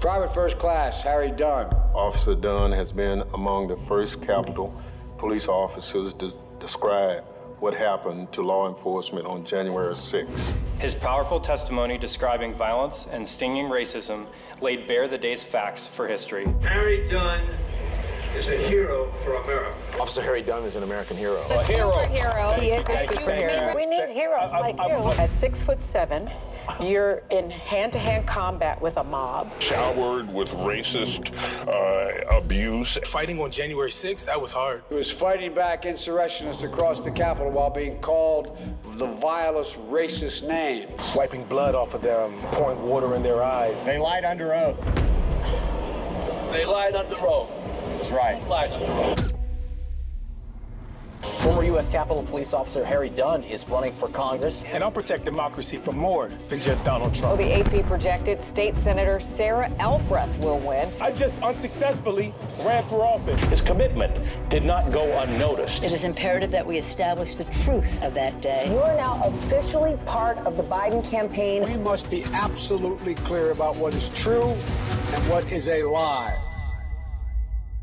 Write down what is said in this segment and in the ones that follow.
Private First Class Harry Dunn. Officer Dunn has been among the first Capitol police officers to describe what happened to law enforcement on January 6th. His powerful testimony describing violence and stinging racism laid bare the day's facts for history. Harry Dunn is a hero for America. Officer Harry Dunn is an American hero. A hero. He is a superhero. We need heroes like you. At 6'7", you're in hand-to-hand combat with a mob. Showered with racist abuse. Fighting on January 6th, that was hard. He was fighting back insurrectionists across the Capitol while being called the vilest racist names. Wiping blood off of them, pouring water in their eyes. They lied under oath. They lied under oath. That's right. Lied under oath. Former U.S. Capitol Police Officer Harry Dunn is running for Congress. And I'll protect democracy from more than just Donald Trump. The AP projected State Senator Sarah Elfreth will win. I just unsuccessfully ran for office. His commitment did not go unnoticed. It is imperative that we establish the truth of that day. You are now officially part of the Biden campaign. We must be absolutely clear about what is true and what is a lie.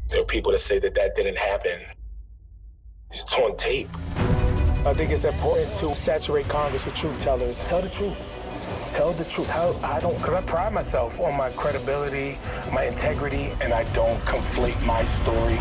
There are people that say that that didn't happen. It's on tape. I think it's important to saturate Congress with truth tellers. Tell the truth. Tell the truth. Because I pride myself on my credibility, my integrity, and I don't conflate my story.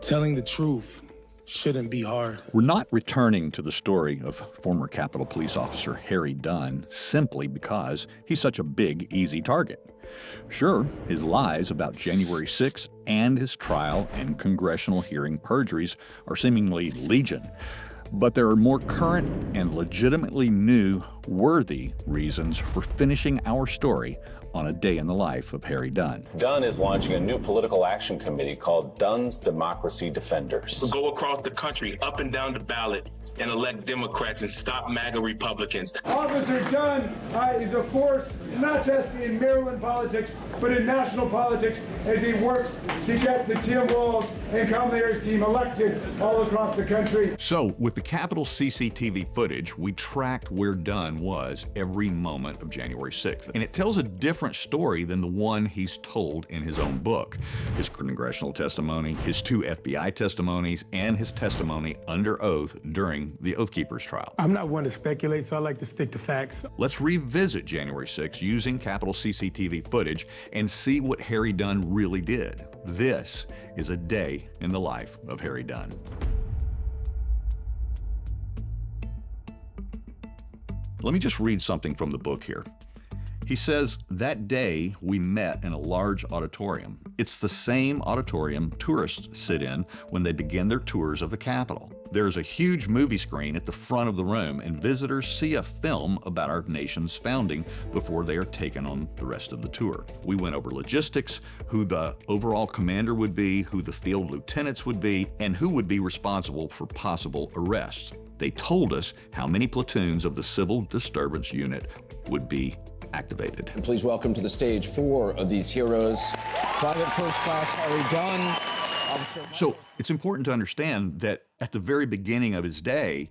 Telling the truth shouldn't be hard. We're not returning to the story of former Capitol Police Officer Harry Dunn simply because he's such a big, easy target. Sure, his lies about January 6th and his trial and congressional hearing perjuries are seemingly legion. But there are more current and legitimately new, worthy reasons for finishing our story on a day in the life of Harry Dunn. Dunn is launching a new political action committee called Dunn's Democracy Defenders. We'll go across the country, up and down the ballot, and elect Democrats and stop MAGA Republicans. Officer Dunn is a force not just in Maryland politics, but in national politics as he works to get the Tim Walz and Kamala Harris team elected all across the country. So, with the Capitol CCTV footage, we tracked where Dunn was every moment of January 6th. And it tells a different story than the one he's told in his own book. His congressional testimony, his 2 FBI testimonies, and his testimony under oath during the Oath Keepers trial. I'm not one to speculate, so I like to stick to facts. Let's revisit January 6th using Capitol CCTV footage and see what Harry Dunn really did. This is a day in the life of Harry Dunn. Let me just read something from the book here. He says, that day we met in a large auditorium. It's the same auditorium tourists sit in when they begin their tours of the Capitol. There's a huge movie screen at the front of the room, and visitors see a film about our nation's founding before they are taken on the rest of the tour. We went over logistics, who the overall commander would be, who the field lieutenants would be, and who would be responsible for possible arrests. They told us how many platoons of the Civil Disturbance Unit would be activated. And please welcome to the stage 4 of these heroes. Private First Class Harry Dunn. So it's important to understand that at the very beginning of his day,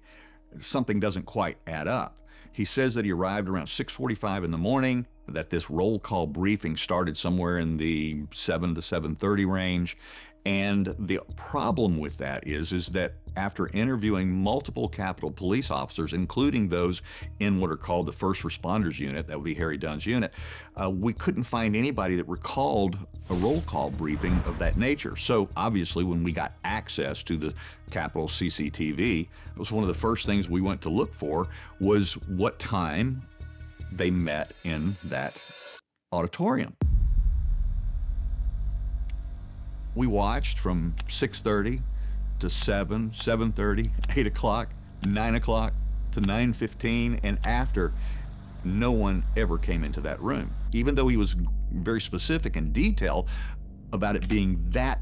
something doesn't quite add up. He says that he arrived around 6:45 in the morning, that this roll call briefing started somewhere in the 7 to 7:30 range. And the problem with that is that after interviewing multiple Capitol police officers, including those in what are called the First Responders Unit, that would be Harry Dunn's unit, we couldn't find anybody that recalled a roll call briefing of that nature. So obviously when we got access to the Capitol CCTV, it was one of the first things we went to look for was what time they met in that auditorium. We watched from 6:30 to 7, 7:30, 8 o'clock, 9 o'clock to 9:15, and after, no one ever came into that room. Even though he was very specific in detail about it being that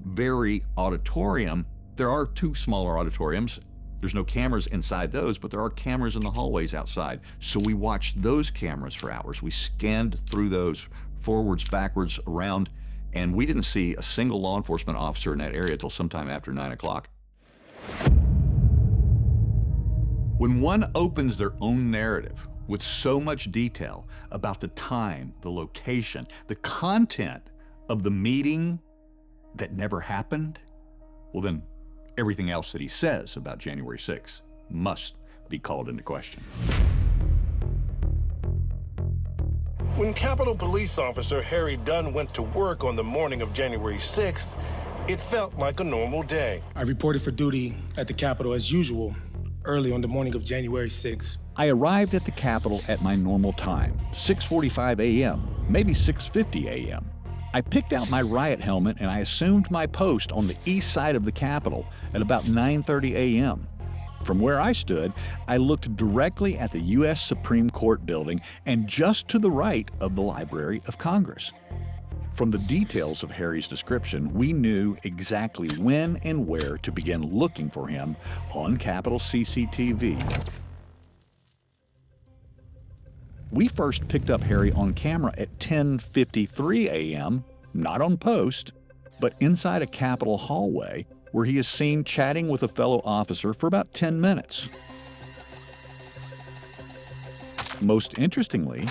very auditorium, there are 2 smaller auditoriums. There's no cameras inside those, but there are cameras in the hallways outside. So we watched those cameras for hours. We scanned through those forwards, backwards, around, and we didn't see a single law enforcement officer in that area until sometime after 9 o'clock. When one opens their own narrative with so much detail about the time, the location, the content of the meeting that never happened, well then everything else that he says about January 6th must be called into question. When Capitol Police Officer Harry Dunn went to work on the morning of January 6th, it felt like a normal day. I reported for duty at the Capitol as usual, early on the morning of January 6th. I arrived at the Capitol at my normal time, 6:45 a.m., maybe 6:50 a.m. I picked out my riot helmet and I assumed my post on the east side of the Capitol at about 9:30 a.m. From where I stood, I looked directly at the U.S. Supreme Court building and just to the right of the Library of Congress. From the details of Harry's description, we knew exactly when and where to begin looking for him on Capitol CCTV. We first picked up Harry on camera at 10:53 a.m., not on post, but inside a Capitol hallway where he is seen chatting with a fellow officer for about 10 minutes. Most interestingly,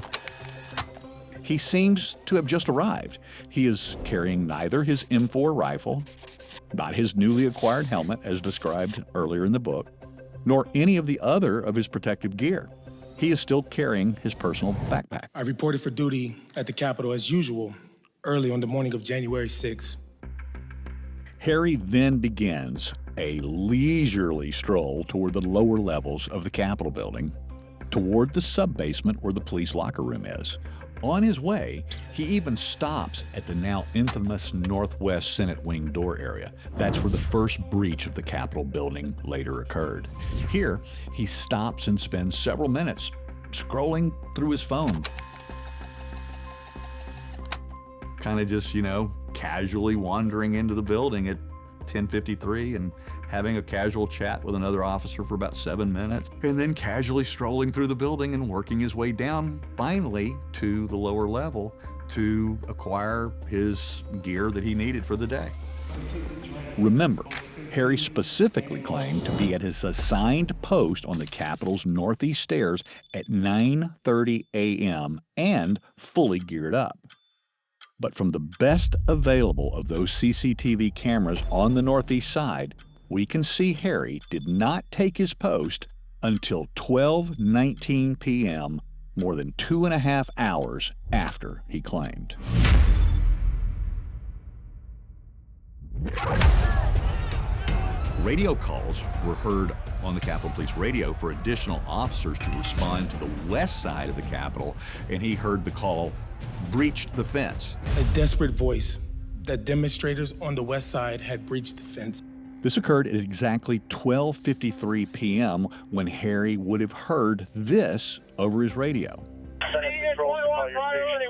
he seems to have just arrived. He is carrying neither his M4 rifle, not his newly acquired helmet as described earlier in the book, nor any of the other of his protective gear. He is still carrying his personal backpack. I reported for duty at the Capitol as usual, early on the morning of January 6th. Harry then begins a leisurely stroll toward the lower levels of the Capitol building, toward the sub-basement where the police locker room is. On his way, he even stops at the now infamous Northwest Senate Wing door area. That's where the first breach of the Capitol building later occurred. Here, he stops and spends several minutes scrolling through his phone. Kind of just, casually wandering into the building at 10:53 and having a casual chat with another officer for about 7 minutes, and then casually strolling through the building and working his way down, finally, to the lower level to acquire his gear that he needed for the day. Remember, Harry specifically claimed to be at his assigned post on the Capitol's northeast stairs at 9:30 a.m. and fully geared up. But from the best available of those CCTV cameras on the northeast side, we can see Harry did not take his post until 12:19 p.m., more than 2.5 hours after he claimed. Radio calls were heard on the Capitol Police radio for additional officers to respond to the west side of the Capitol, and he heard the call, "breached the fence." A desperate voice that demonstrators on the west side had breached the fence. This occurred at exactly 12:53 p.m. when Harry would have heard this over his radio.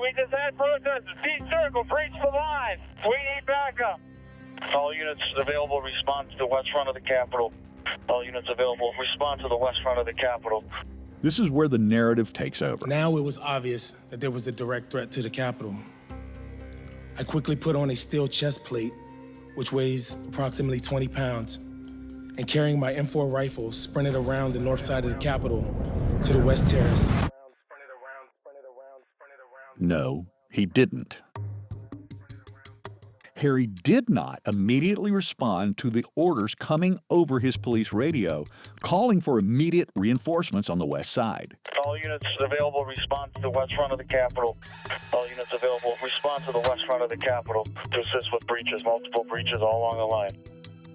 We just had protesters. Peace Circle, breach the line. We need backup. All units available, respond to the west front of the Capitol. All units available, respond to the west front of the Capitol. This is where the narrative takes over. Now it was obvious that there was a direct threat to the Capitol. I quickly put on a steel chest plate, which weighs approximately 20 pounds, and carrying my M4 rifle, sprinted around the north side of the Capitol to the West Terrace. No, he didn't. Harry did not immediately respond to the orders coming over his police radio, calling for immediate reinforcements on the west side. All units available, respond to the west front of the Capitol. All units available, respond to the west front of the Capitol to assist with breaches, multiple breaches all along the line.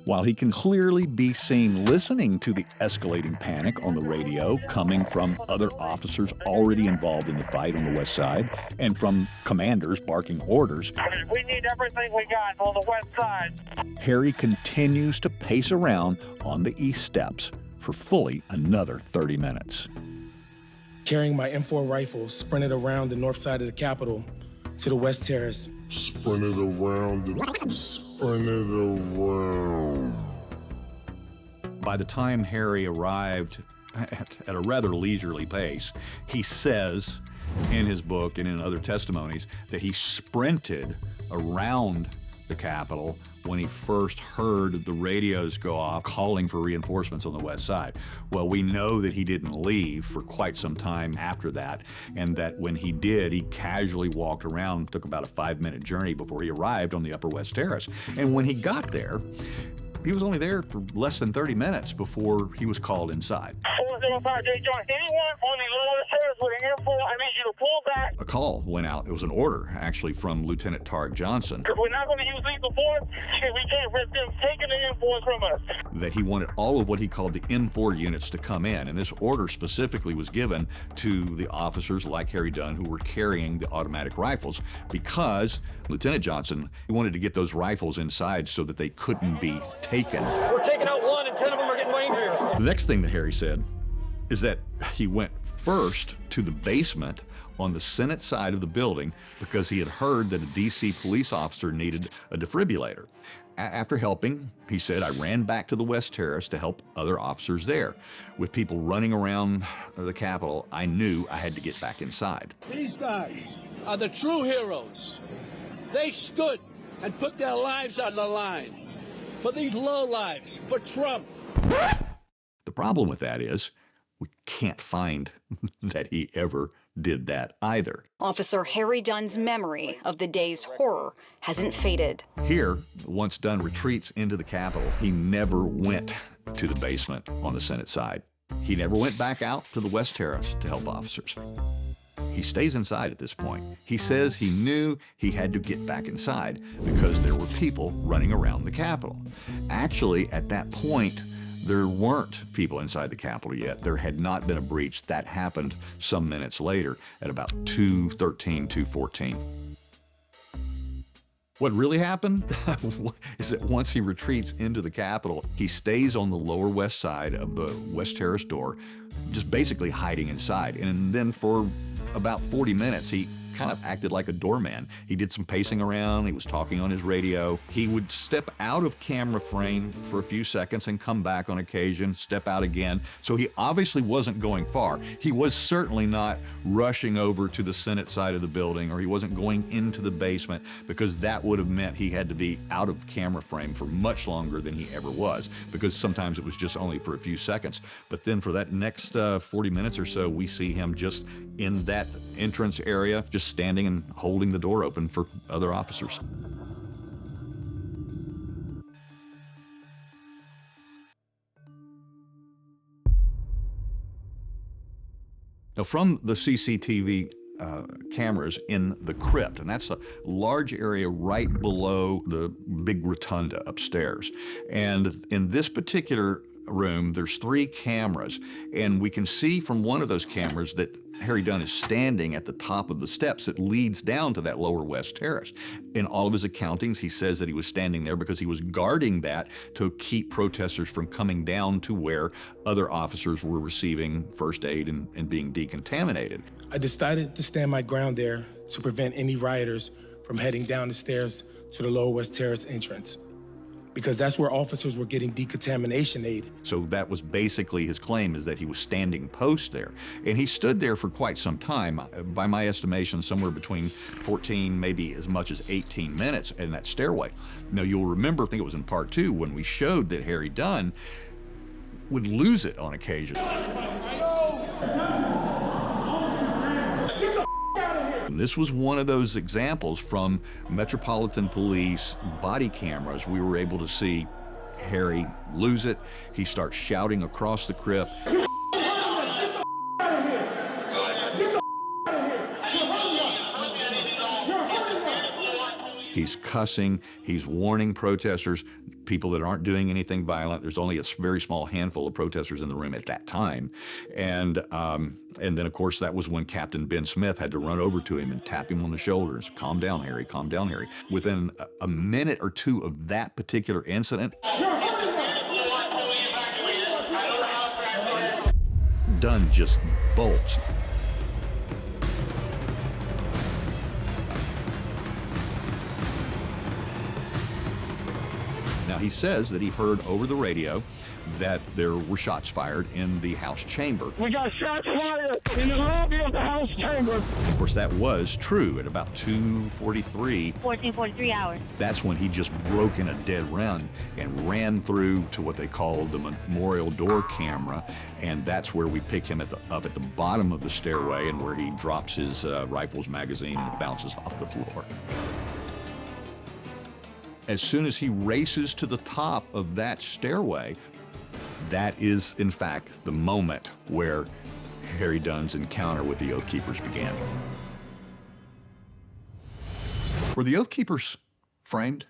While he can clearly be seen listening to the escalating panic on the radio coming from other officers already involved in the fight on the west side and from commanders barking orders, we need everything we got on the west side. Harry continues to pace around on the east steps for fully another 30 minutes. Carrying my M4 rifle, sprinted around the north side of the Capitol to the West Terrace. Sprinted around. By the time Harry arrived at a rather leisurely pace, he says in his book and in other testimonies that he sprinted around the Capitol when he first heard the radios go off calling for reinforcements on the west side. Well, we know that he didn't leave for quite some time after that, and that when he did, he casually walked around, took about a 5-minute journey before he arrived on the Upper West Terrace. And when he got there, he was only there for less than 30 minutes before he was called inside. 405 J. John, anyone on the lower stairs with an info, I need you to pull back. A call went out. It was an order, actually, from Lieutenant Tarek Johnson. We're not going to use lethal force. We can't risk them taking the info from us. That he wanted all of what he called the N4 units to come in. And this order specifically was given to the officers like Harry Dunn who were carrying the automatic rifles, because Lieutenant Johnson wanted to get those rifles inside so that they couldn't be taken. We're taking out one and 10 of them are getting angrier. The next thing that Harry said is that he went first to the basement on the Senate side of the building because he had heard that a DC police officer needed a defibrillator. After helping, he said, I ran back to the West Terrace to help other officers there. With people running around the Capitol, I knew I had to get back inside. These guys are the true heroes. They stood and put their lives on the line for these lowlives, for Trump. The problem with that is we can't find that he ever did that either. Officer Harry Dunn's memory of the day's horror hasn't faded. Here, once Dunn retreats into the Capitol, he never went to the basement on the Senate side. He never went back out to the West Terrace to help officers. He stays inside at this point. He says he knew he had to get back inside because there were people running around the Capitol. Actually, at that point, there weren't people inside the Capitol yet. There had not been a breach. That happened some minutes later at about 2:13, 2:14. What really happened is that once he retreats into the Capitol, he stays on the lower west side of the West Terrace door, just basically hiding inside. And then for about 40 minutes, he kind of acted like a doorman. He did some pacing around, he was talking on his radio. He would step out of camera frame for a few seconds and come back on occasion, step out again. So he obviously wasn't going far. He was certainly not rushing over to the Senate side of the building, or he wasn't going into the basement, because that would have meant he had to be out of camera frame for much longer than he ever was, because sometimes it was just only for a few seconds. But then for that next 40 minutes or so, we see him just in that entrance area, just standing and holding the door open for other officers. Now, from the CCTV cameras in the crypt, and that's a large area right below the big rotunda upstairs. And in this particular room, there's 3 cameras, and we can see from one of those cameras that Harry Dunn is standing at the top of the steps that leads down to that lower West Terrace. In all of his accountings, he says that he was standing there because he was guarding that to keep protesters from coming down to where other officers were receiving first aid and being decontaminated. I decided to stand my ground there to prevent any rioters from heading down the stairs to the lower West Terrace entrance, because that's where officers were getting decontamination aid. So that was basically his claim, is that he was standing post there. And he stood there for quite some time, by my estimation, somewhere between 14, maybe as much as 18 minutes in that stairway. Now, you'll remember, I think it was in part 2, when we showed that Harry Dunn would lose it on occasion. And this was one of those examples from Metropolitan Police body cameras. We were able to see Harry lose it. He starts shouting across the crypt. He's cussing, he's warning protesters, people that aren't doing anything violent. There's only a very small handful of protesters in the room at that time. And then, of course, that was when Captain Ben Smith had to run over to him and tap him on the shoulders. Calm down, Harry, calm down, Harry. Within a minute or two of that particular incident, Dunn just bolts. Now, he says that he heard over the radio that there were shots fired in the House chamber. We got shots fired in the lobby of the House chamber. Of course, that was true at about 2:43. 14:43 hours. That's when he just broke in a dead run and ran through to what they call the memorial door camera, and that's where we pick him up at the bottom of the stairway and where he drops his rifle's magazine and it bounces off the floor. As soon as he races to the top of that stairway, that is, in fact, the moment where Harry Dunn's encounter with the Oath Keepers began. Were the Oath Keepers framed?